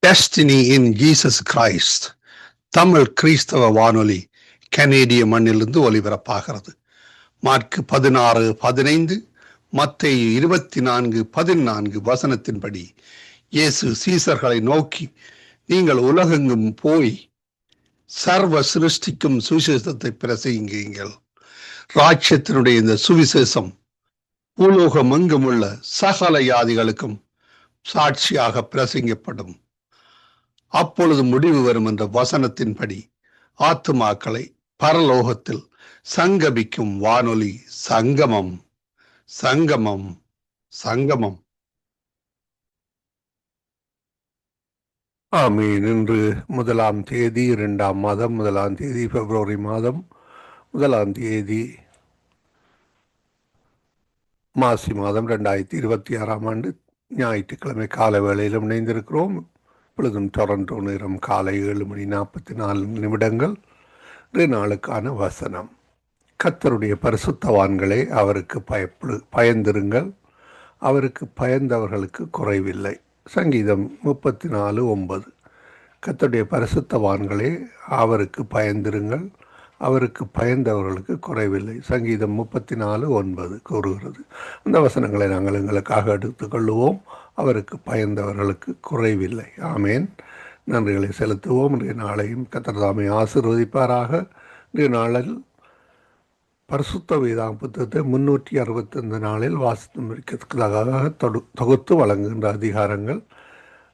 Destiny in Jesus Christ Tamil கிறிஸ்தவ வானொலி கனேடிய மண்ணிலிருந்து ஒலிபரப்பாகிறது. மார்க் 16:15, மத்தேயு 24:14 வசனத்தின்படி இயேசு சீசர்களை நோக்கி, நீங்கள் உலகெங்கும் போய் சர்வ சிருஷ்டிக்கும் சுவிசேஷத்தை பிரசங்கியுங்கள். ராஜ்யத்தினுடைய இந்த சுவிசேஷம் பூலோகம் எங்கும் உள்ள சகல ஜாதிகளுக்கும் சாட்சியாக பிரசங்கப்படும். அப்பொழுது முடிவு வரும் என்ற வசனத்தின்படி ஆத்துமாக்களை பரலோகத்தில் சங்கமிக்கும் வானொலி சங்கமம் சங்கமம் சங்கமம். ஆமீன். இன்று 1ஆம் தேதி 2ஆம் மாதம் 1ஆம் தேதி பிப்ரவரி மாதம் 1ஆம் தேதி மாசி மாதம் 2026ஆம் ஆண்டு ஞாயிற்றுக்கிழமை காலை வேளையிலும் இணைந்திருக்கிறோம். இப்பொழுதும் டொரண்டோ நேரம் காலை 7:44 இன்றைய நாளுக்கான வசனம். கர்த்தருடைய பரிசுத்தவான்களே, அவருக்கு பயந்திருங்கள், அவருக்கு பயந்தவர்களுக்கு குறைவில்லை. சங்கீதம் 34:9. கர்த்தருடைய பரிசுத்தவான்களே, அவருக்கு பயந்திருங்கள், அவருக்கு பயந்தவர்களுக்கு குறைவில்லை. சங்கீதம் 34:9 கூறுகிறது. அந்த வசனங்களை நாங்கள் எங்களுக்காக எடுத்துக்கொள்ளுவோம். அவருக்கு பயந்தவர்களுக்கு குறைவில்லை. ஆமேன். நன்றிகளை செலுத்துவோம். இன்றைய நாளையும் கர்த்தர் தாமே ஆசீர்வதிப்பாராக. இன்றைய நாளில் பரிசுத்த வேதாகம் புத்தகத்தை 365 நாளில் வாசித்து முடிக்கிறதுக்காக தொகுத்து வழங்குகின்ற அதிகாரங்கள்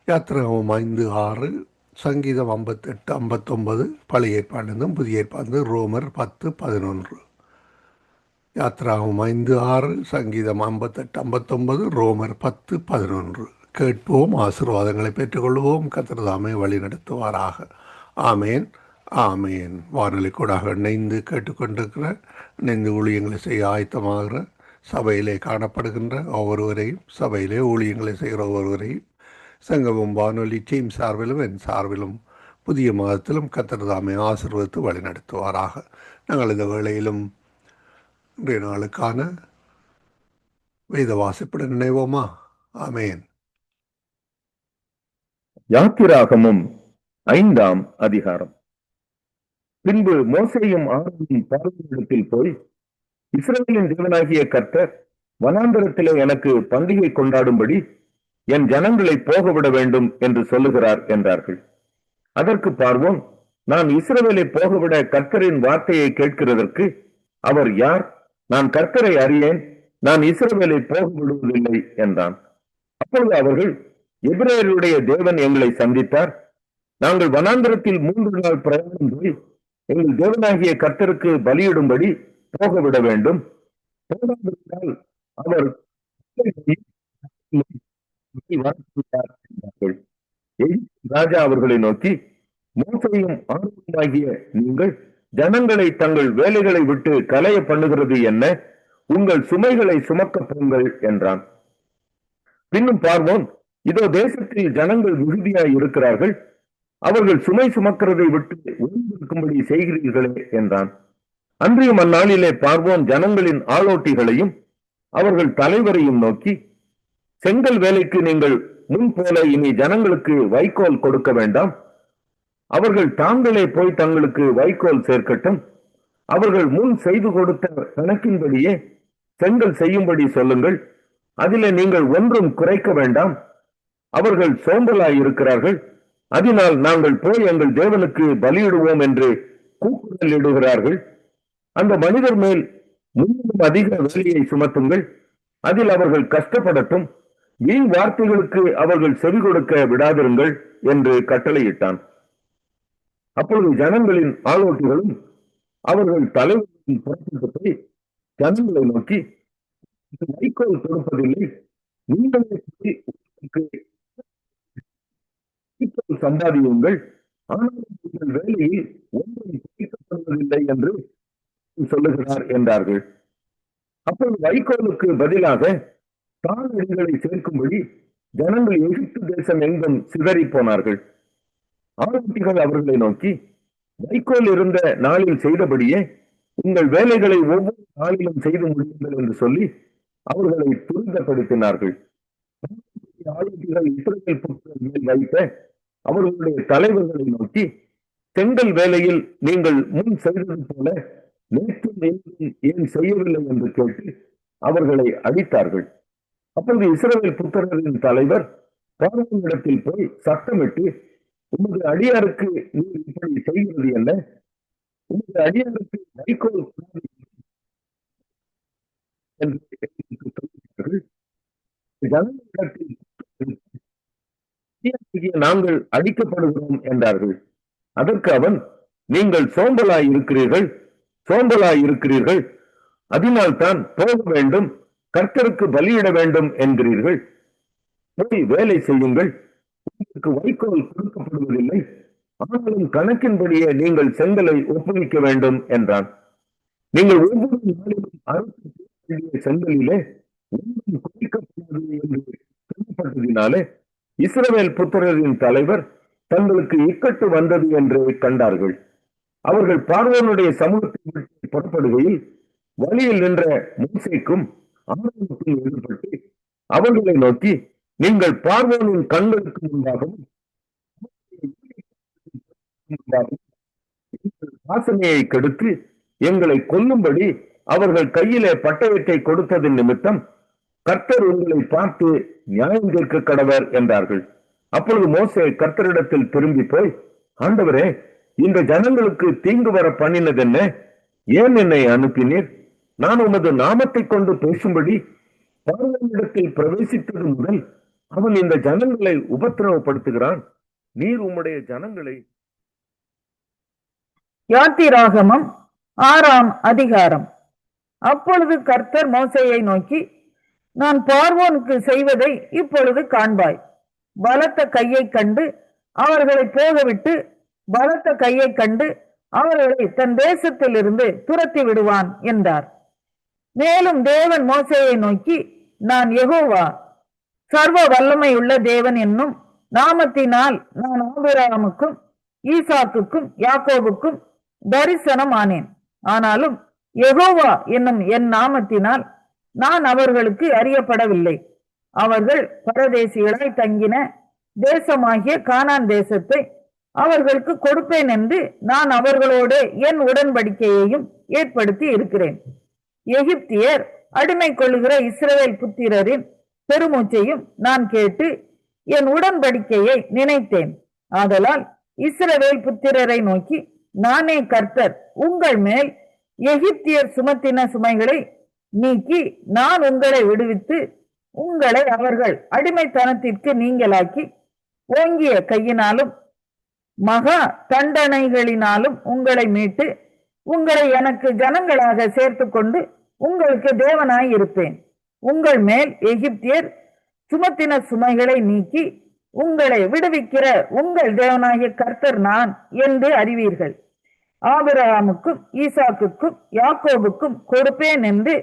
யாத்திராகமம் 5:6, சங்கீதம் 58, 59, பழைய ஏற்பாடு, புதிய ஏற்பாடு, ரோமர் 10:11. யாத்திராகமம் 5:6, சங்கீதம் 58, 59, ரோமர் 10:11. கேட்போம், ஆசீர்வாதங்களை பெற்றுக்கொள்வோம். கர்த்தர் தாமே வழி நடத்துவாராக. ஆமேன், ஆமேன். வானொலி கூடாக இணைந்து கேட்டுக்கொண்டிருக்கிற, இணைந்து ஊழியங்களை செய்ய ஆயத்தமாகிற, சபையிலே காணப்படுகின்ற ஒவ்வொருவரையும், சபையிலே ஊழியங்களை செய்கிற ஒவ்வொருவரையும், சங்கமம் வானொலி டீம் சார்பிலும் என் சார்பிலும் புதிய மாதத்திலும் கர்த்தர் தாமே ஆசீர்வதித்து வழி நடத்துவாராக. நாங்கள் இந்த வேளையிலும் இன்றைய நாளுக்கான வேத வாசிப்பட நினைவோமா? ஆமேன். யாத்திராகமம் 5ஆம் அதிகாரம். பின்பு மோசேயும் ஆரோனும் பார்வோனிடத்தில் போய், இஸ்ரவேலின் தேவனாகிய கர்த்தர் வனாந்தரத்திலே எனக்கு பண்டிகை கொண்டாடும்படி என் ஜனங்களை போகவிட வேண்டும் என்று சொல்லுகிறார் என்றார்கள். அதற்கு பார்வோன், நான் இஸ்ரவேலை போகவிட கர்த்தரின் வார்த்தையை கேட்கிறதற்கு அவர் யார்? நான் கர்த்தரை அறியேன், நான் இஸ்ரவேலை போக விடுவதில்லை என்றான். அப்பொழுது அவர்கள், எபிரேயருடைய தேவன் எங்களை சந்தித்தார், நாங்கள் வனாந்தரத்தில் 3 நாள் பிரயாணம் போய் எங்கள் தேவனாகிய கர்த்தருக்கு பலியிடும்படி போகவிட வேண்டும், போகாவிட்டால் அவர் ராஜா அவர்களை நோக்கி, மோசேயும் ஆரோனுமாகிய நீங்கள் ஜனங்களை தங்கள் வேலைகளை விட்டு கலைய பண்ணுகிறது என்ன? உங்கள் சுமைகளை சுமக்க போங்கள் என்றான். பின்னும் பார்வோன், இதோ தேசத்தில் ஜனங்கள் மிகுதியாய் இருக்கிறார்கள், அவர்கள் சுமை சுமக்கிறதை விட்டு ஓய்ந்திருக்கும்படி செய்கிறீர்களே என்றான். அன்றியும் அந்நாளிலே பார்வோன் ஜனங்களின் ஆளோட்டிகளையும் அவர்கள் தலைவரையும் நோக்கி, செங்கல் வேலைக்கு நீங்கள் முன் போல இனி ஜனங்களுக்கு வைக்கோல் கொடுக்க வேண்டாம், அவர்கள் தாங்களே போய் தங்களுக்கு வைக்கோல் சேர்க்கட்டும், அவர்கள் முன் செய்து கொடுத்த கணக்கின்படியே செங்கல் செய்யும்படி சொல்லுங்கள், அதிலே நீங்கள் ஒன்றும் குறைக்க வேண்டாம், அவர்கள் சோம்பலாய் இருக்கிறார்கள், அதனால் நாங்கள் போய் எங்கள் தேவனுக்கு பலியிடுவோம் என்று கூக்குரல் இடுகிறார்கள். அந்த மனிதர் மேல் முன்னும் அதிக வேலையை சுமத்துங்கள், அதில் அவர்கள் கஷ்டப்படட்டும், வீண் வார்த்தைகளுக்கு அவர்கள் செவி கொடுக்க விடாதிருங்கள் என்று கட்டளையிட்டான். அப்பொழுது ஜனங்களின் ஆளோட்டிகளும் அவர்கள் தலைவர்களின் புறப்பட்டு போய் ஜனங்களை நோக்கி, வைக்கோல் கொடுப்பதில்லை, நீங்களே சம்பாதியுங்கள், ஆனால் உங்கள் வேலையில் ஒன்றும் குறைக்கப்படுவதில்லை என்று சொல்லுகிறார் என்றார்கள். அப்பொழுது வைக்கோலுக்கு பதிலாக தாளடிகளை சேர்க்கும்படி ஜனங்கள் எகிப்து தேசம் எங்கும் சிதறி போனார்கள். ஆளோட்டிகள் அவர்களை நோக்கி, வைக்கோல் இருந்த நாளில் செய்தபடியே உங்கள் வேலைகளை ஒவ்வொரு நாளிலும் செய்து முடியுங்கள் என்று சொல்லி அவர்களை துரிதப்படுத்தினார்கள். ஆயுதங்கள் இஸ்ரவேல் புத்திரர் மேல் வைத்த அவர்களுடைய தலைவர்களை நோக்கி, செங்கல் வேலையில் நீங்கள் முன் செய்தது போல நேற்றும் இன்றும் ஏன் செய்யவில்லை என்று கேட்டு அவர்களை அடித்தார்கள். அப்பொழுது இஸ்ரவேல் புத்திரரின் தலைவர் பார்வோனிடத்தில் போய் சத்தமிட்டு, உமது அடியாருக்கு நீர் இப்படி செய்கிறது என்ன? உமது அடியாருக்கு வைக்கோல் கூடாது என்று சொல்கிறார்கள். ஜனங்களிடத்தில் நாங்கள் அடிக்கப்படுகிறோம் என்றார்கள். அதற்கு அவன், நீங்கள் சோம்பலாய் இருக்கிறீர்கள், அதனால் தான் போக வேண்டும், கர்த்தருக்கு பலியிட வேண்டும் என்கிறீர்கள். போய் வேலை செய்யுங்கள், உங்களுக்கு வைக்கோல் கொடுக்கப்படுவதில்லை, ஆனாலும் கணக்கின்படியே நீங்கள் செங்கலை ஒப்புவிக்க வேண்டும் என்றான். நீங்கள் ஒவ்வொரு நாளிலும் அறுத்து செங்கலிலே ஒன்றும் குறைக்கப்படாது என்று சொல்லப்பட்டதினாலே இஸ்ரவேல் புத்திரரின் தலைவர் தங்களுக்கு இக்கட்டு வந்தது என்று கண்டார்கள். அவர்கள் பார்வோனுடைய சமூகத்தை விட்டு புறப்படுகையில் வழியில் நின்ற மோசேக்கும் ஆரோனுக்கும் எதிர்பட்டு அவர்களை நோக்கி, நீங்கள் பார்வோனின் கண்களுக்கு முன்பாகவும் வாசனையை கெடுத்து எங்களை கொல்லும்படி அவர்கள் கையிலே பட்டயத்தை கொடுத்ததின் நிமித்தம் கர்த்தர் உங்களை பார்த்து நியாயம் கேட்க கடவர் என்றார்கள். அப்பொழுது மோசே கர்த்தரிடத்தில் திரும்பி போய், ஆண்டவரே, இந்த ஜனங்களுக்கு தீங்கு வர பண்ணினதென்ன? ஏன் என்னை அனுப்பினீர்? நான் உமது நாமத்தை கொண்டு பேசும்படி பார்வோனிடத்தில் பிரவேசித்தது முதல் அவன் இந்த ஜனங்களை உபத்திரவப்படுத்துகிறான். நீர் உம்முடைய ஜனங்களை. யாத்திராகமம் 6ஆம் அதிகாரம். அப்பொழுது கர்த்தர் மோசேயை நோக்கி, நான் பார்வோனுக்கு செய்வதை இப்பொழுது காண்பாய். பலத்த கையை கண்டு அவர்களை போகவிட்டு பலத்த கையை கண்டு அவர்களை தன் தேசத்திலிருந்து துரத்தி விடுவான் என்றார். மேலும் தேவன் மோசேயை நோக்கி, நான் யெகோவா, சர்வ வல்லமையுள்ள தேவன் என்னும் நாமத்தினால் நான் ஆபிரகாமுக்கும் ஈசாக்குக்கும் யாக்கோபுக்கும் தரிசனம் ஆனேன். ஆனாலும் யெகோவா என்னும் என் நாமத்தினால் நான் அவர்களுக்கு அறியப்படவில்லை. அவர்கள் பரதேசிகளாய் தங்கின தேசமாகிய கானான் தேசத்தை அவர்களுக்கு கொடுப்பேன் என்று நான் அவர்களோடு என் உடன்படிக்கையையும் ஏற்படுத்தி இருக்கிறேன். எகிப்தியர் அடிமை கொள்ளுகிற இஸ்ரவேல் புத்திரரின் பெருமூச்சையும் நான் கேட்டு என் உடன்படிக்கையை நினைத்தேன். ஆதலால் இஸ்ரவேல் புத்திரரை நோக்கி, நானே கர்த்தர், உங்கள் மேல் எகிப்தியர் சுமத்தின சுமைகளை நீக்கி நான் உங்களை விடுவித்து உங்களை அவர்கள் அடிமைத்தனத்திற்கு நீங்களாக்கி ஓங்கிய கையினாலும் மகா தண்டனைகளினாலும் உங்களை மீட்டு உங்களை எனக்கு ஜனங்களாக சேர்த்து கொண்டு உங்களுக்கு தேவனாய் இருப்பேன். உங்கள் மேல் எகிப்தியர் சுமத்தின சுமைகளை நீக்கி உங்களை விடுவிக்கிற உங்கள் தேவனாகிய கர்த்தர் நான் என்று அறிவீர்கள். ஆபிரகாமுக்கும் ஈசாக்குக்கும் யாக்கோபுக்கும் கொடுப்பேன் என்று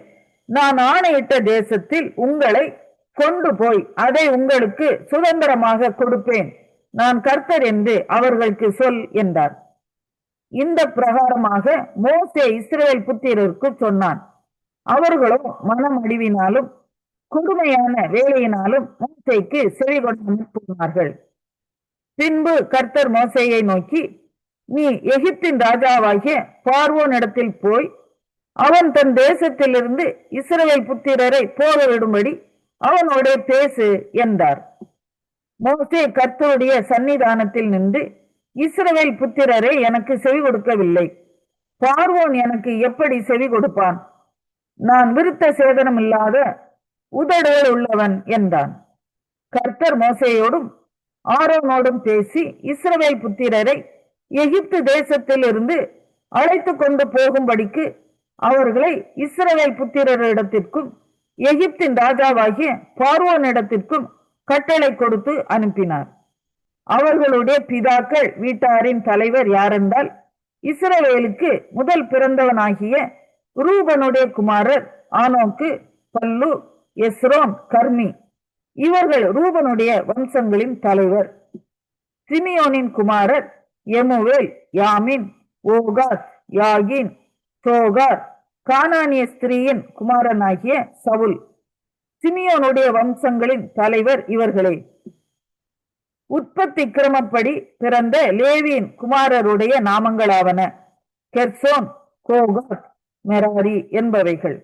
நான் ஆணையிட்ட தேசத்தில் உங்களை கொண்டு போய் அதை உங்களுக்கு சுதந்திரமாக கொடுப்பேன். நான் கர்த்தர் என்று அவர்களுக்கு சொல் என்றார். இந்த பிரகாரமாக மோசே இஸ்ரவேல் புத்திரருக்கு சொன்னான். அவர்களோ மனம் அடிவினாலும் கொடுமையான வேலையினாலும் மோசேக்கு செவி கொடாமல் போனார்கள். பின்பு கர்த்தர் மோசேயை நோக்கி, நீ எகிப்தின் ராஜாவாகிய பார்வோன் இடத்தில் போய் அவன் தன் தேசத்திலிருந்து இஸ்ரவேல் புத்திரரை போக விடும்படி அவனோட பேசு என்றார். மோசே கர்த்தருடைய சன்னிதானத்தில் நின்று, இஸ்ரவேல் புத்திரரை எனக்கு செவி கொடுக்கவில்லை, பார்வோன் எனக்கு எப்படி செவி கொடுப்பான்? நான் விருத்த சேதனம் இல்லாத உதடுகள் உள்ளவன் என்றான். கர்த்தர் மோசேயோடும் ஆரோனோடும் பேசி இஸ்ரவேல் புத்திரரை எகிப்து தேசத்தில் இருந்து அழைத்து கொண்டு போகும்படிக்கு அவர்களை இஸ்ரவேல் புத்திரரிடத்திற்கும் எகிப்தின் ராஜாவாகிய பார்வோனிடத்திற்கும் கட்டளை கொடுத்து அனுப்பினார். அவர்களுடைய பிதாக்கள் வீட்டாரின் தலைவர் யாரென்றால், இஸ்ரவேலுக்கு முதல் பிறந்தவனாகிய ரூபனுடைய குமாரர் ஆனோக்கு, பல்லு, எஸ்ரோன், கர்மி. இவர்கள் ரூபனுடைய வம்சங்களின் தலைவர். சிமியோனின் குமாரர் எமுவேல், யாமின், ஓகாஸ், யாகின், சோகார், கானானிய ஸ்திரீயின் குமாரனாகிய சவுல். சிமியோனுடைய வம்சங்களின் தலைவர் இவர்களே. உற்பத்தி கிரமப்படி பிறந்த லேவியின் குமாரருடைய நாமங்களாவன கெர்சோன், கோகாத், மெராரி என்பவைகள்.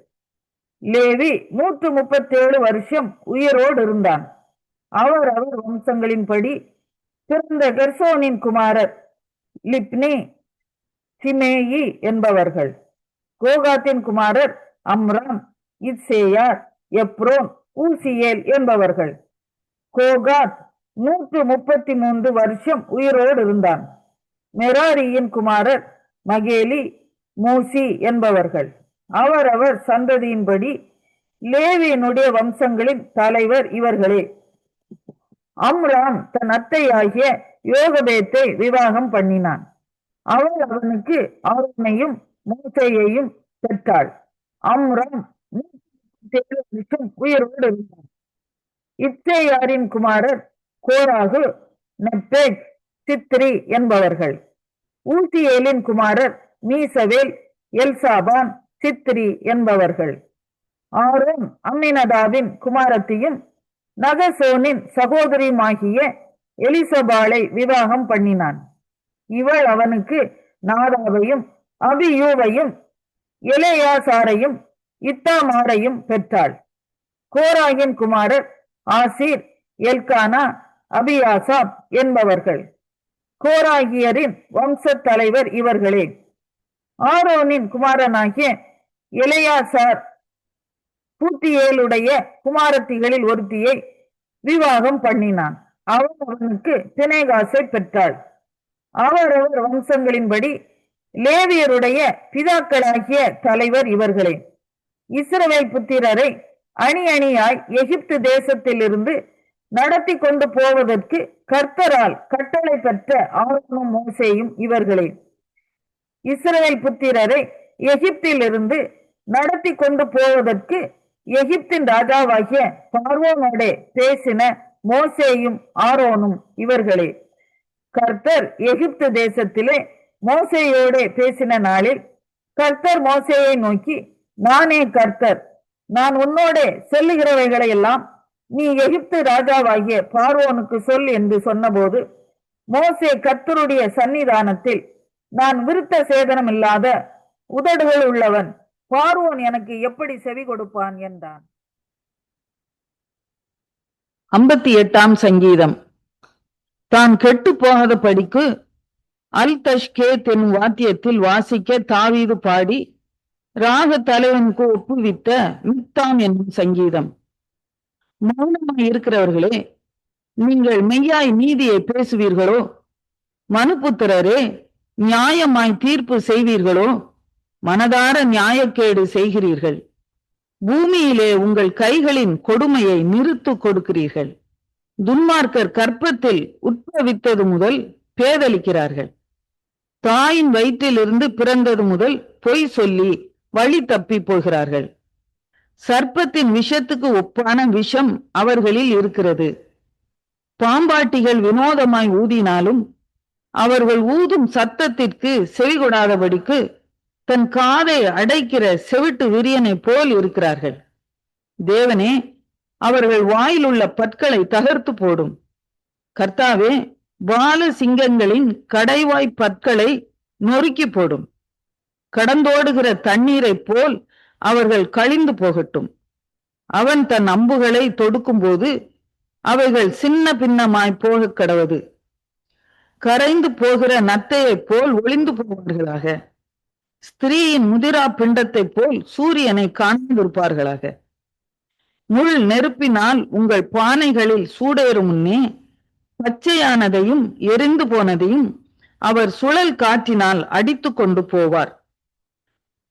லேவி 137 வருஷம் உயிரோடு இருந்தான். அவர் வம்சங்களின்படி பிறந்த கெர்சோனின் குமாரர் லிப்னி, சிமேயி என்பவர்கள். கோகாத்தின் குமாரர் அம்ராம், இத்சேயார், எப்ரோன், ஊசியேல் என்பவர்கள். கோகாத் 133 வருஷம் உயிரோடு இருந்தான். மெராரியின் குமாரர் மகேலி, மூசி என்பவர்கள். அவர் சந்ததியின்படி லேவியினுடைய வம்சங்களின் தலைவர் இவர்களே. அம்ராம் தன் அத்தையாகிய யோகபேத்தை விவாகம் பண்ணினான். அவள் அவனுக்கு ஆரோனையும் மோசேயையும் பெற்றாள். அம்ராம் 137 வருஷம் உயிரோடு இருந்தான். இத்சேயாரின் குமாரர் கோராகு, நெப்பேக், சித்ரி என்பவர்கள். ஊசியேலின் குமாரர் மீசவேல், எல்சாபான், சித்ரி என்பவர்கள். ஆரோன் அம்மினதாவின் குமாரத்தையும் நகசோனின் சகோதரியுமாகிய எலிசபாலை விவாகம் பண்ணினான். இவள் அவனுக்கு நாதாவையும் அபியூவையும் எலேயாசாரையும் இத்தாமாரையும் பெற்றாள். கோராகின் குமாரர் ஆசீர், எல்கானா, அபியாசாப் என்பவர்கள். கோராகியரின் வம்ச தலைவர் இவர்களே. ஆரோனின் குமாரனாகிய எலேயாசார் பூத்தியேலுடைய குமாரத்திகளில் ஒருத்தியை விவாகம் பண்ணினான். அவள் அவனுக்கு பினேகாசை பெற்றாள். அவர் வம்சங்களின்படி லேவியருடைய பிதாக்களாகிய தலைவர் இவர்களே. இஸ்ரவேல் புத்திரரை அணி அணியாய் எகிப்து தேசத்திலிருந்து நடத்தி கொண்டு போவதற்கு கர்த்தரால் கட்டளை பெற்ற ஆரோனும் மோசேயும் இவர்களே. இஸ்ரவேல் புத்திரரை எகிப்திலிருந்து நடத்தி கொண்டு போவதற்கு எகிப்தின் ராஜாவாகிய பார்வோனோடே பேசின மோசேயும் ஆரோனும் இவர்களே. கர்த்தர் எகிப்து தேசத்திலே மோசேயோடே பேசின நாளில் கர்த்தர் மோசேயை நோக்கி, நானே கர்த்தர், நான் உன்னோடே சொல்லுகிறவைகளை எல்லாம் நீ எகிப்து ராஜாவாகிய பார்வோனுக்கு சொல் என்று சொன்னபோது, மோசே கர்த்தருடைய சன்னிதானத்தில், நான் விருத்த சேதனம் இல்லாத உதடுகள் உள்ளவன், பார்வோன் எனக்கு எப்படி செவி கொடுப்பான் என்றான். 58ஆம் சங்கீதம். தான் கெட்டு போகாத படிக்கு அல் தஷ்கேத் என்னும் வாத்தியத்தில் வாசிக்க தாவீது பாடி ராக தலைவனுக்கு ஒப்புவித்த மிக்தாம் என்னும் சங்கீதம். மௌனமாய் இருக்கிறவர்களே, நீங்கள் மெய்யாய் நீதியை பேசுவீர்களோ? மனுபுத்திரரே, நியாயமாய் தீர்ப்பு செய்வீர்களோ? மனதார நியாயக்கேடு செய்கிறீர்கள். பூமியிலே உங்கள் கைகளின் கொடுமையை நிறுத்து கொடுக்கிறீர்கள். துன்மார்க்கர் கற்பத்தில் உட்பவித்தது முதல் பேதலிக்கிறார்கள். தாயின் வயிற்றிலிருந்து பிறந்தது முதல் பொய் சொல்லி வழி தப்பி போகிறார்கள். சர்ப்பத்தின் விஷத்துக்கு ஒப்பான விஷம் அவர்களில் இருக்கிறது. பாம்பாட்டிகள் வினோதமாய் ஊதினாலும் அவர்கள் ஊதும் சத்தத்திற்கு செவிகொடாதபடிக்கு தன் காதை அடைக்கிற செவிட்டு விரியனை போல் இருக்கிறார்கள். தேவனே, அவர்கள் வாயிலுள்ள பற்களை தகர்த்து போடும். கர்த்தாவே, பால சிங்கங்களின் கடைவாய் பற்களை நொறுக்கி போடும். கடந்தோடுகிற தண்ணீரை போல் அவர்கள் கழிந்து போகட்டும். அவன் தன் அம்புகளை தொடுக்கும் போது அவைகள் சின்ன பின்னமாய் போக கடவது. கரைந்து போகிற நத்தையை போல் ஒளிந்து போவார்களாக. ஸ்திரீயின் முதிரா பிண்டத்தை போல் சூரியனை காண்பிருப்பார்களாக. முள் நெருப்பினால் உங்கள் பானைகளில் சூடேறும் முன்னே பச்சையானதையும் எரிந்து போனதையும் அவர் சுழல் காற்றினால் அடித்து கொண்டு போவார்.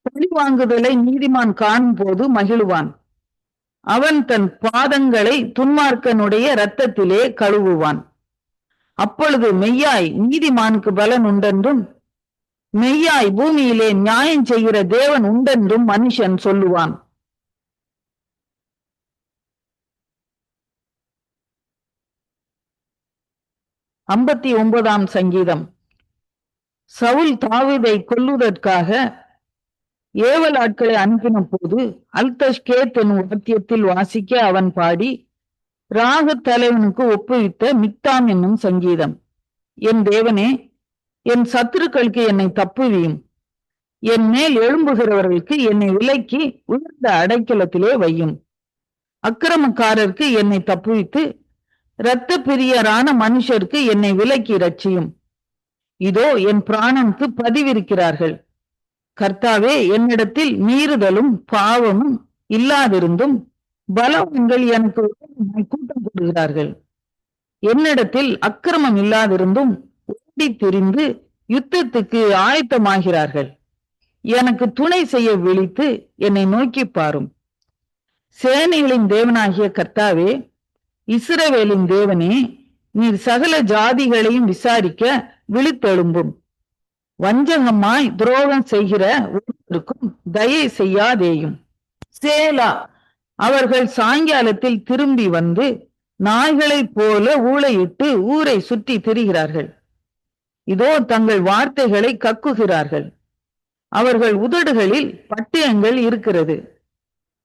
பழிவாங்குதலை நீதிமான் காணும் போது மகிழுவான். அவன் தன் பாதங்களை துன்மார்க்கனுடைய இரத்தத்திலே கழுவுவான். அப்பொழுது மெய்யாய் நீதிமானுக்கு பலன் உண்டென்றும் மெய்யாய் பூமியிலே நியாயம் செய்கிற தேவன் உண்டென்றும் மனுஷன் சொல்லுவான். ஐம்பத்தி 9ஆம் சங்கீதம். சவுல் தாவீதை கொல்லுவதற்காக ஏவல் ஆட்களை அனுப்பின போது அல்தஷ்கேத் என்னும் வாத்தியத்தில் வாசிக்க அவன் பாடி ராக தலைவனுக்கு ஒப்புவித்த மிக்தாம் என்னும் சங்கீதம். என் தேவனே, என் சத்துருக்களுக்கு என்னை தப்புவியும், என் மேல் எழும்புகிறவர்களுக்கு என்னை விலக்கி உயர்ந்த அடைக்கலத்திலே வையும். அக்கிரமக்காரருக்கு என்னை தப்புவித்து இரத்த பிரியரான மனுஷருக்கு என்னை விலக்கி இரட்சியும். இதோ என் பிராணனுக்கு பதிவிருக்கிறார்கள். கர்த்தாவே, என்னிடத்தில் மீறுதலும் பாவமும் இல்லாதிருந்தும் பலவான்கள் எனக்கு கூட்டம் கூடுகிறார்கள். என்னிடத்தில் அக்கிரமம் இல்லாதிருந்தும் ஓடி திரிந்து யுத்தத்துக்கு ஆயத்தமாகிறார்கள். எனக்கு துணை செய்ய விழித்து என்னை நோக்கி பாரும். சேனைகளின் தேவனாகிய கர்த்தாவே, இஸ்ரவேலின் தேவனே, நீர் சகல ஜாதிகளையும் விசாரிக்க விழித்தெழும்பும். வஞ்சகமாய் துரோகம் செய்கிற ஒருவருக்கும் தயை செய்யாதேயும். சேலா. அவர்கள் சாயங்காலத்தில் திரும்பி வந்து நாய்களைப் போல ஊளையிட்டு ஊரை சுற்றி திரிகிறார்கள். இதோ தங்கள் வார்த்தைகளை கக்குகிறார்கள். அவர்கள் உதடுகளில் பட்டயங்கள் இருக்கிறது.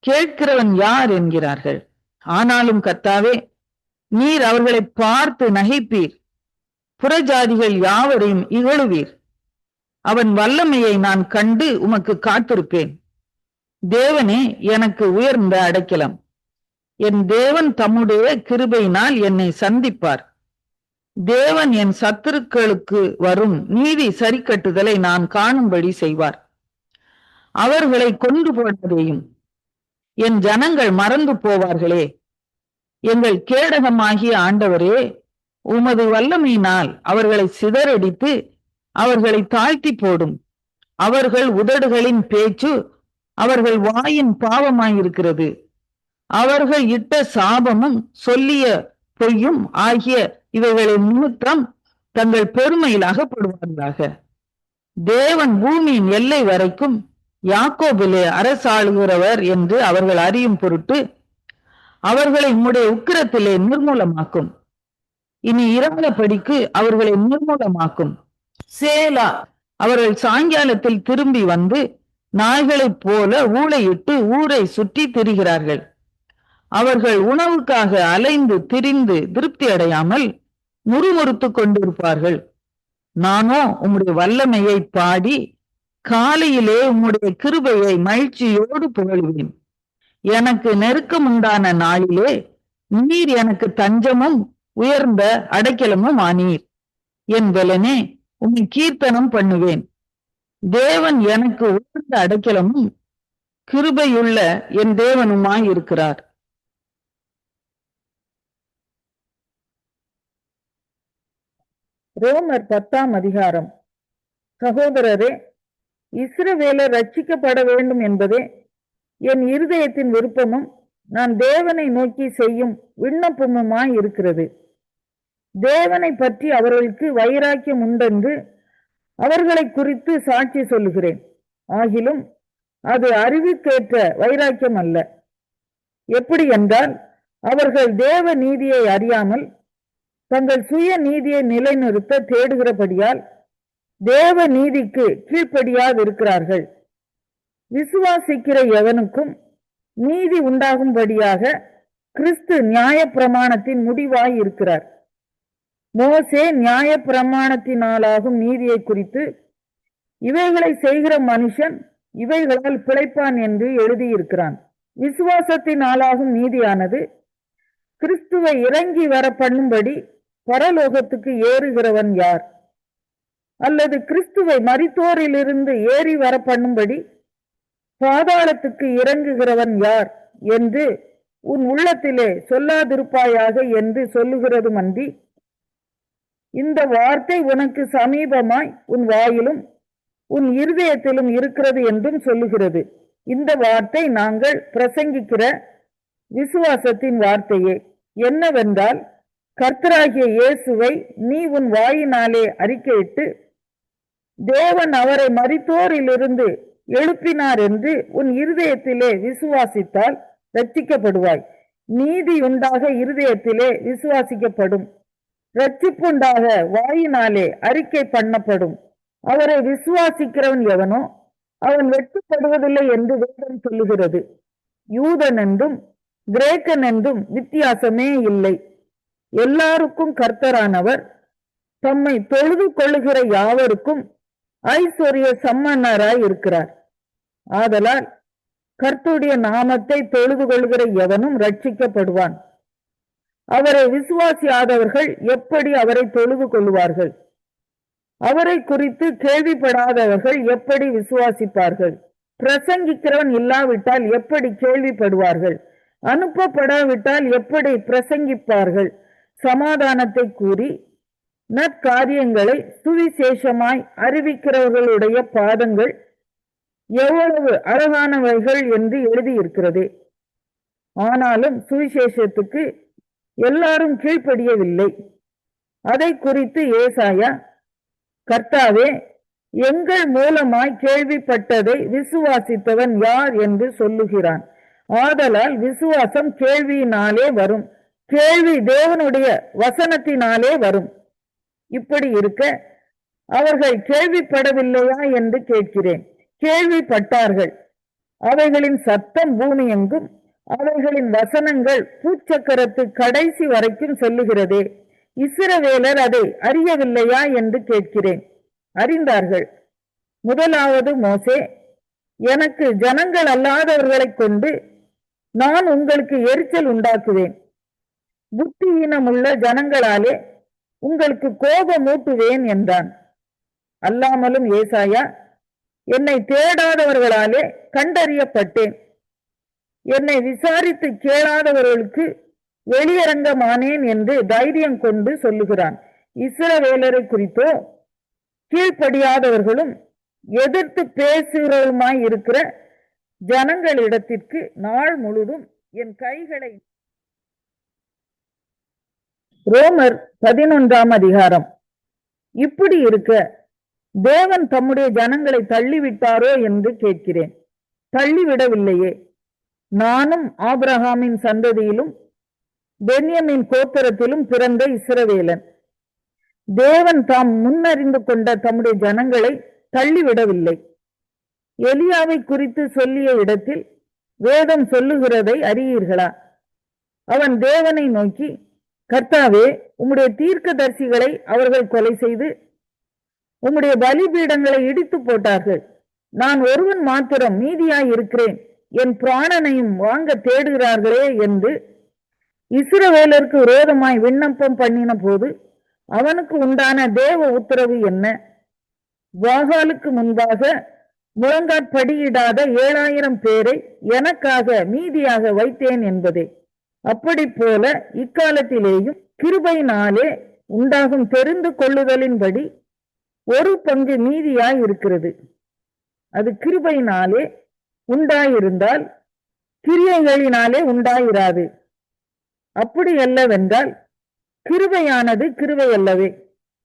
கேட்கிறவன் யார் என்கிறார்கள். ஆனாலும் கர்த்தாவே, நீர் அவர்களை பார்த்து நகைப்பீர். புறஜாதிகள் யாவரையும் இகழுவீர். அவன் வல்லமையை நான் கண்டு உமக்கு காத்திருப்பேன். தேவனே, எனக்கு உயர்ந்த அடைக்கலம். என் தேவன் தம்முடைய கிருபையினால் என்னை சந்திப்பார். தேவன் என் சத்துருக்களுக்கு வரும் நீதி சரிக்கட்டுதலை நான் காணும்படி செய்வார். அவர்களை கொண்டு போனதையும் என் ஜனங்கள் மறந்து போவார்களே. எங்கள் கேடகமாகிய ஆண்டவரே, உமது வல்லமையினால் அவர்களை சிதறடித்து அவர்களை தாழ்த்தி போடும். அவர்கள் உதடுகளின் பேச்சு அவர்கள் வாயின் பாவமாயிருக்கிறது. அவர்கள் இட்ட சாபமும் சொல்லிய பொய்யும் ஆகிய இவைகளின் நிமித்தம் தங்கள் பெருமையில் அகப்படுவார்களாக. தேவன் பூமியின் எல்லை வரைக்கும் யாக்கோபிலே அரசாளுகிறவர் என்று அவர்கள் அறியும் பொருட்டு அவர்களை உம்முடைய உக்கிரத்திலே நிர்மூலமாக்கும். இனி இராதபடிக்கு அவர்களை நிர்மூலமாக்கும். சேலா. அவர்கள் சாயங்காலத்தில் திரும்பி வந்து நாய்களைப் போல ஊளையிட்டு ஊரை சுற்றி திரிகிறார்கள். அவர்கள் உணவுக்காக அலைந்து திரிந்து திருப்தி அடையாமல் முறுமுறுத்து கொண்டிருப்பார்கள். நானோ உம்முடைய வல்லமையை பாடி காலையிலே உம்முடைய கிருபையை மகிழ்ச்சியோடு புகழ்வேன். எனக்கு நெருக்கம் உண்டான நாளிலே நீர் எனக்கு தஞ்சமும் உயர்ந்த அடைக்கலமும் ஆனீர். என் பலனே, உம்மை கீர்த்தனம் பண்ணுவேன். தேவன் எனக்கு உயர்ந்த அடைக்கலமும் கிருபையுள்ள என் தேவனுமாயிருக்கிறார். ரோமர் 10ஆம் அதிகாரம். சகோதரரே, இஸ்ரவேலர் ரட்சிக்கப்பட வேண்டும் என்பதே என் இருதயத்தின் விருப்பமும் நான் தேவனை நோக்கி செய்யும் விண்ணப்பமுமாய் இருக்கிறது. தேவனை பற்றி அவர்களுக்கு வைராக்கியம் உண்டென்று அவர்களை குறித்து சாட்சி சொல்லுகிறேன். ஆகிலும் அது அறிவுக்கேற்ற வைராக்கியம் அல்ல. எப்படி என்றால், அவர்கள் தேவ நீதியை அறியாமல் தங்கள் சுய நீதியை நிலைநிறுத்த தேடுகிறபடியால் தேவ நீதிக்கு கீழ்ப்படியாதிருக்கிறார்கள். விசுவாசிக்கிற எவனுக்கும் நீதி உண்டாகும்படியாக கிறிஸ்து நியாய பிரமாணத்தின் முடிவாய் இருக்கிறார். மோசே நியாய பிரமாணத்தினாலாகும் நீதியை குறித்து, இவைகளை செய்கிற மனுஷன் இவைகளால் பிழைப்பான் என்று எழுதியிருக்கிறான். விசுவாசத்தினாலாகும் நீதியானது கிறிஸ்துவை இறங்கி வர பண்ணும்படி பரலோகத்துக்கு ஏறுகிறவன் யார்? அல்லது கிறிஸ்துவை மரித்தோரிலிருந்து ஏறி வர பண்ணும்படி பாதாளத்துக்கு இறங்குகிறவன் யார் என்று உன் உள்ளத்திலே சொல்லாதிருப்பாயாக என்று சொல்லுகிறதுமன்றி, இந்த வார்த்தை உனக்கு சமீபமாய் உன் வாயிலும் உன் இருதயத்திலும் இருக்கிறது என்றும் சொல்லுகிறது. இந்த வார்த்தை நாங்கள் பிரசங்கிக்கிற விசுவாசத்தின் வார்த்தையே. என்னவென்றால், கர்த்தராகிய இயேசுவை நீ உன் வாயினாலே அறிக்கையிட்டு தேவன் அவரை மரித்தோரிலிருந்து எழுப்பினார் என்று உன் இருதயத்திலே விசுவாசித்தால் ரட்சிக்கப்படுவாய். நீதி உண்டாக இருதயத்திலே விசுவாசிக்கப்படும், ரட்சிப்புண்டாக வாயினாலே அறிக்கை பண்ணப்படும். அவரை விசுவாசிக்கிறவன் எவனோ அவன் வெட்கப்படுவதில்லை என்று வேதம் சொல்லுகிறது. யூதன் என்றும் கிரேக்கன் என்றும் வித்தியாசமே இல்லை. எல்லாருக்கும் கர்த்தரானவர் தம்மை தொழுது கொள்ளுகிற யாவருக்கும் ஐஸ்வர்ய சம்மன்னராய் இருக்கிறார். ஆதலால் கர்த்தருடைய நாமத்தை தொழுது கொள்கிற எவனும் ரட்சிக்கப்படுவான். அவரை விசுவாசியாதவர்கள் எப்படி அவரை தொழுது கொள்வார்கள்? அவரை குறித்து கேள்விப்படாதவர்கள் எப்படி விசுவாசிப்பார்கள்? பிரசங்கிக்கிறவன் இல்லாவிட்டால் எப்படி கேள்விப்படுவார்கள்? அனுப்பப்படாவிட்டால் எப்படி பிரசங்கிப்பார்கள்? சமாதானத்தை கூறி நற்காரியங்களை சுவிசேஷமாய் அறிவிக்கிறவர்களுடைய பாதங்கள் எவ்வளவு அழகானவைகள் என்று எழுதியிருக்கிறது. ஆனாலும் சுவிசேஷத்துக்கு எல்லாரும் கீழ்ப்படியவில்லை. அதை குறித்து ஏசாயா, கர்த்தாவே, எங்கள் மூலமாய் கேள்விப்பட்டதை விசுவாசித்தவன் யார் என்று சொல்லுகிறான். ஆதலால் விசுவாசம் கேள்வியினாலே வரும், கேள்வி தேவனுடைய வசனத்தினாலே வரும். இப்படி இருக்க அவர்கள் கேள்விப்படவில்லையா என்று கேட்கிறேன். கேள்விப்பட்டார்கள். அவைகளின் சத்தம் பூமி எங்கும், அவைகளின் வசனங்கள் பூச்சக்கரத்து கடைசி வரைக்கும் செல்லுகிறதே. இஸ்ரவேலர் அதை அறியவில்லையா என்று கேட்கிறேன். அறிந்தார்கள். முதலாவது மோசே, எனக்கு ஜனங்கள் அல்லாதவர்களை கொண்டு நான் உங்களுக்கு எரிச்சல் உண்டாக்குவேன், புத்தியீனமுள்ள ஜனங்களாலே உங்களுக்கு கோபமூட்டுவேன் என்றான். அல்லாமலும் ஏசாயா, என்னை தேடாதவர்களாலே கண்டறியப்பட்டேன், என்னை விசாரித்து கேளாதவர்களுக்கு வெளியரங்கமானேன் என்று தைரியம் கொண்டு சொல்லுகிறான். இஸ்ரவேலரை குறித்தோ கீழ்ப்படியாதவர்களும் எதிர்த்து பேசுகிறவருமாய் இருக்கிற ஜனங்களிடத்திற்கு நாள் முழுதும் என் கைகளை. ரோமர் 11ஆம் அதிகாரம். இப்படி இருக்க தேவன் தம்முடைய ஜனங்களை தள்ளிவிட்டாரோ என்று கேட்கிறேன். தள்ளிவிடவில்லையே. நானும் ஆபிரகாமின் சந்ததியிலும் பென்யமின் கோத்திரத்திலும் பிறந்த இஸ்ரவேலன். தேவன் தாம் முன்னறிந்து கொண்ட தம்முடைய ஜனங்களை தள்ளிவிடவில்லை. எலியாவை குறித்து சொல்லிய இடத்தில் வேதம் சொல்லுகிறதை அறியீர்களா? அவன் தேவனை நோக்கி, கர்த்தாவே, உம்முடைய தீர்க்கதரிசிகளை அவர்கள் கொலை செய்து உம்முடைய பலிபீடங்களை இடித்து போட்டார்கள். நான் ஒருவன் மாத்திரம் மீதியாய் இருக்கிறேன், என் பிராணனையும் வாங்க தேடுகிறார்களே என்று இஸ்ரவேலருக்கு விரோதமாய் விண்ணப்பம் பண்ணின போது அவனுக்கு உண்டான தேவ உத்தரவு என்ன? வாகாலுக்கு முன்பாக முழங்காற்படியிடாத 7000 பேரை எனக்காக மீதியாக வைத்தேன் என்பதே. அப்படி போல இக்காலத்திலேயும் கிருபையினாலே உண்டாகும் தெரிந்து கொள்ளுதலின்படி ஒரு பங்கு மீதியாய் இருக்கிறது. அது கிருபையினாலே உண்டாயிருந்தால் கிரியைகளினாலே உண்டாயிராது. அப்படி அல்லவென்றால் கிருபையானது கிருபை அல்லவே.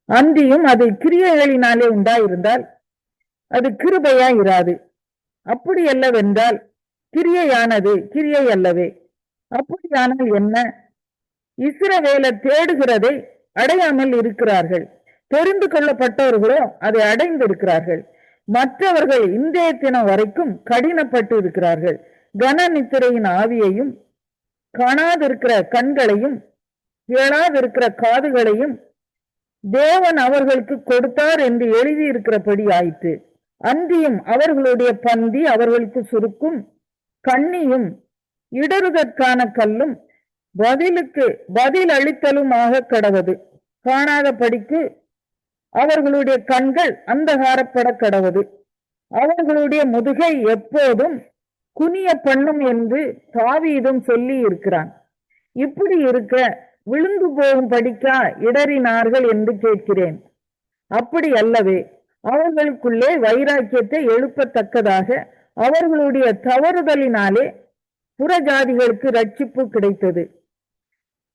அந்தியும் அது கிரியைகளினாலே உண்டாயிருந்தால் அது கிருபையாயிராது. அப்படி அல்லவென்றால் கிரியையானது கிரியை அல்லவே. அப்படியானால் என்ன? இஸ்ரவேலர் தேடுகிறதை அடையாமல் இருக்கிறார்கள், தெரிந்து கொள்ளப்பட்டவர்களோ அதை அடைந்திருக்கிறார்கள். மற்றவர்கள் இன்றைய தினம் வரைக்கும் கடினப்பட்டு இருக்கிறார்கள். கன நித்திரையின் ஆவியையும் காணாதிருக்கிற கண்களையும் கேளாதிருக்கிற காதுகளையும் தேவன் அவர்களுக்கு கொடுத்தார் என்று எழுதியிருக்கிறபடி ஆயிற்று. அந்தியும் அவர்களுடைய பந்தி அவர்களுக்கு சுருக்கும், கண்ணியும் இடறுதற்கான கல்லும் பதிலுக்கு பதில் அளித்தலுமாக கடவது. காணாதபடிக்கு அவர்களுடைய கண்கள் அந்தகாரப்பட கடவது. அவர்களுடைய முதுகை எப்போதும் குனிய பண்ணும் என்று தாவீதும் சொல்லி இருக்கிறான். இப்படி இருக்க விழுந்து போகும் படிக்கா இடறினார்கள் என்று கேட்கிறேன். அப்படி அல்லவே. அவர்களுக்குள்ளே வைராக்கியத்தை எழுப்பத்தக்கதாக அவர்களுடைய தவறுதலினாலே புறஜாதிகளுக்கு ரட்சிப்பு கிடைத்தது.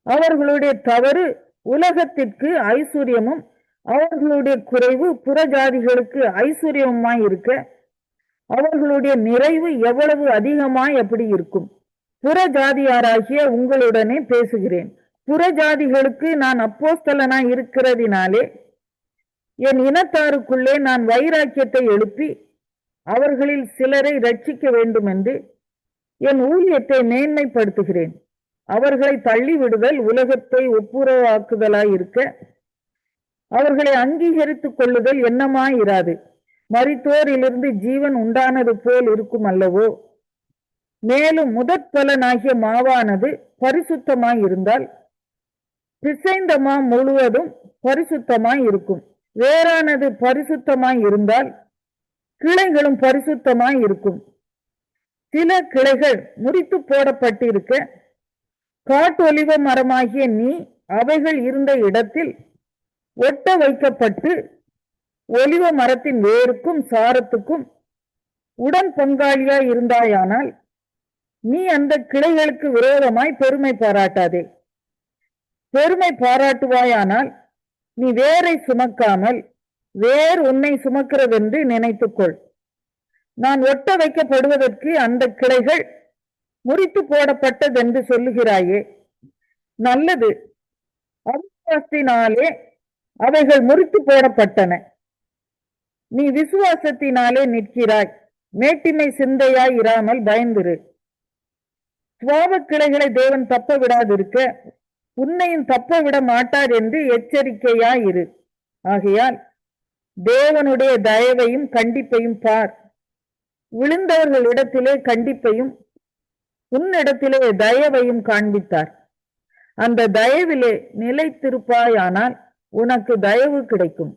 அவர்களுடைய தவறு உலகத்திற்கு ஐஸ்வர்யமும் அவர்களுடைய குறைவு புறஜாதிகளுக்கு ஐஸ்வர்யமாய் இருக்க அவர்களுடைய நிறைவு எவ்வளவு அதிகமாய் அப்படி இருக்கும். புறஜாதியாராகிய உங்களுடனே பேசுகிறேன். புறஜாதிகளுக்கு நான் அப்போஸ்தலனாய் இருக்கிறதினாலே என் இனத்தாருக்குள்ளே நான் வைராக்கியத்தை எழுப்பி அவர்களில் சிலரை ரட்சிக்க வேண்டும் என்று என் ஊழியத்தை மேன்மைப்படுத்துகிறேன். அவர்களை தள்ளிவிடுதல் உலகத்தை ஒப்புரவாக்குதலாயிருக்க அவர்களை அங்கீகரித்துக் கொள்ளுதல் எண்ணமாயிராது. மரித்தோரிலிருந்து ஜீவன் உண்டானது போல் இருக்கும் அல்லவோ? மேலும் முதற் பலனாகிய மாவானது பரிசுத்தமாய் இருந்தால் பிசைந்த மா முழுவதும் பரிசுத்தமாய் இருக்கும். வேறானது பரிசுத்தமாய் இருந்தால் கிளைகளும் பரிசுத்தமாய் இருக்கும். சில கிளைகள் முறித்து போடப்பட்டிருக்க காட்டொலிவ மரமாகிய நீ அவைகள் இருந்த இடத்தில் ஒட்ட வைக்கப்பட்டு ஒலிவ மரத்தின் வேருக்கும் சாரத்துக்கும் உடன் பங்காளியாய் இருந்தாயானால் நீ அந்த கிளைகளுக்கு விரோதமாய் பெருமை பாராட்டாதே. பெருமை பாராட்டுவாயானால் நீ வேரை சுமக்காமல் வேர் உன்னை சுமக்கிறதென்று நினைத்துக்கொள். நான் ஒட்ட வைக்கப்படுவதற்கு அந்த கிளைகள் முறித்து போடப்பட்டதென்று சொல்லுகிறாயே, நல்லது. அவிசுவாசத்தினாலே அவைகள் முறித்து போடப்பட்டன. நீ விசுவாசத்தினாலே நிற்கிறாய். மேட்டிமை சிந்தையாய் இராமல் பயந்திரு. சுவாப கிளைகளை தேவன் தப்ப விடாதிருக்க உன்னையும் தப்ப விட மாட்டார் என்று எச்சரிக்கையாயிரு. ஆகையால் தேவனுடைய தயவையும் கண்டிப்பையும் பார். விழுந்தவர்களிடத்திலே கண்டிப்பையும் உன்னிடத்திலே தயவையும் காண்பித்தார். அந்த தயவிலே நிலைத்திருப்பாயானால் உனக்கு தயவு கிடைக்கும்.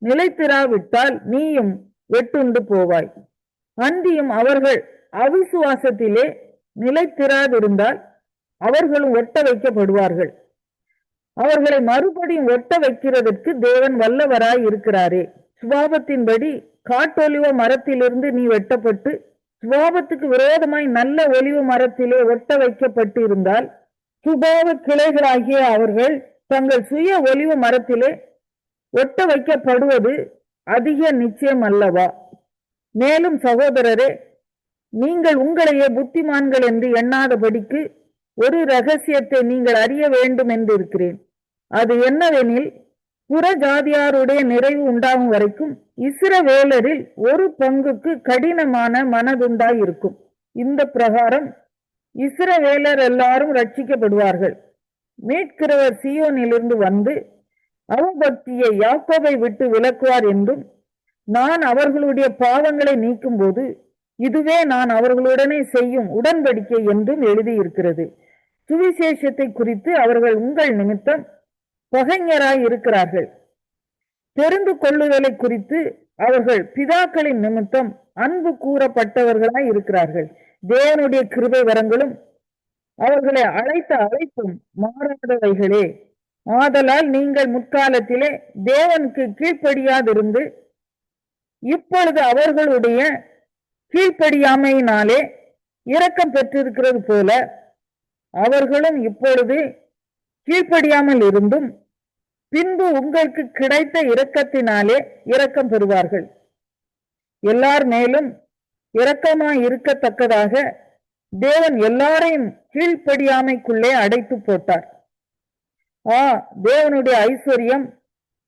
நிலைத்திராவிட்டால் நீயும் வெட்டுண்டு போவாய். அன்றியும் அவர்கள் அவிசுவாசத்திலே நிலைத்திராதிருந்தால் அவர்களும் ஒட்ட வைக்கப்படுவார்கள். அவர்களை மறுபடியும் ஒட்ட வைக்கிறதற்கு தேவன் வல்லவராய் இருக்கிறாரே. சுபாவத்தின்படி காட்டொலிவ மரத்திலிருந்து நீ வெட்டப்பட்டு சுபாவத்துக்கு விரோதமாய் நல்ல ஒலிவ மரத்திலே ஒட்ட வைக்கப்பட்டு இருந்தால் சுபாவ கிளைகளாகிய அவர்கள் தங்கள் சுய ஒலிவ மரத்திலே ஒட்ட வைக்கப்படுவது அதிக நிச்சயம் அல்லவா? மேலும் சகோதரரே, நீங்கள் உங்களையே புத்திமான்கள் என்று எண்ணாதபடிக்கு ஒரு ரகசியத்தை நீங்கள் அறிய வேண்டும் என்று இருக்கிறேன். அது என்னவெனில், புற ஜாதியாருடைய நிறைவு உண்டாகும் வரைக்கும் இஸ்ரவேலரில் ஒரு பங்குக்கு கடினமான மனதுண்டாயிருக்கும். இந்த பிரகாரம் இஸ்ரவேலர் எல்லாரும் ரட்சிக்கப்படுவார்கள். மீட்கிறவர் சீயோனிலிருந்து வந்து அவபக்தியை யாக்கோபை விட்டு விலக்குவார் என்றும், நான் அவர்களுடைய பாவங்களை நீக்கும் போது இதுவே நான் அவர்களுடனே செய்யும் உடன்படிக்கை என்றும் எழுதியிருக்கிறது. சுவிசேஷத்தை குறித்து அவர்கள் உங்கள் நிமித்தம் பகைஞராய் இருக்கிறார்கள். தெரிந்து கொள்ளுதலை குறித்து அவர்கள் பிதாக்களின் நிமித்தம் அன்பு கூறப்பட்டவர்களாய் இருக்கிறார்கள். தேவனுடைய கிருபை வரங்களும் அவர்களை அழைத்த அழைப்பும் மாறாதவைகளே. ஆதலால் நீங்கள் முற்காலத்திலே தேவனுக்கு கீழ்ப்படியாதிருந்து இப்பொழுது அவர்களுடைய கீழ்ப்படியாமையினாலே இரக்கம் பெற்றிருக்கிறது போல அவர்களும் இப்பொழுது கீழ்ப்படியாமல் இருந்தும் பின்பு உங்களுக்கு கிடைத்த இரக்கத்தினாலே இரக்கம் பெறுவார்கள். எல்லார் மேலும் இரக்கமாய் இருக்கத்தக்கதாக தேவன் எல்லாரையும் கீழ்ப்படியாமைக்குள்ளே அடைத்து போட்டார். தேவனுடைய ஐஸ்வர்யம்,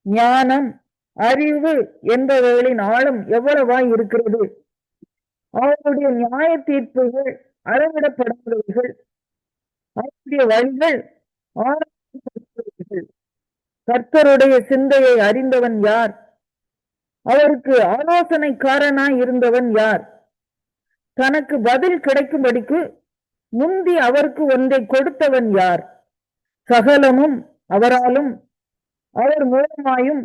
ஞானம், அறிவு என்பவர்களின் ஆழம் எவ்வளவாய் இருக்கிறது! அவருடைய நியாய தீர்ப்புகள் அளவிடப்படாதவர்கள், அவருடைய வழிகள் ஆராய்ச்சிகள். கர்த்தருடைய சிந்தையை அறிந்தவன் யார்? அவருக்கு ஆலோசனைக்காரனாய் இருந்தவன் யார்? தனக்கு பதில் கிடைக்கும்படிக்கு முந்தி அவருக்கு ஒன்றை கொடுத்தவன் யார்? சகலமும் அவராலும் அவர் மூலமாயும்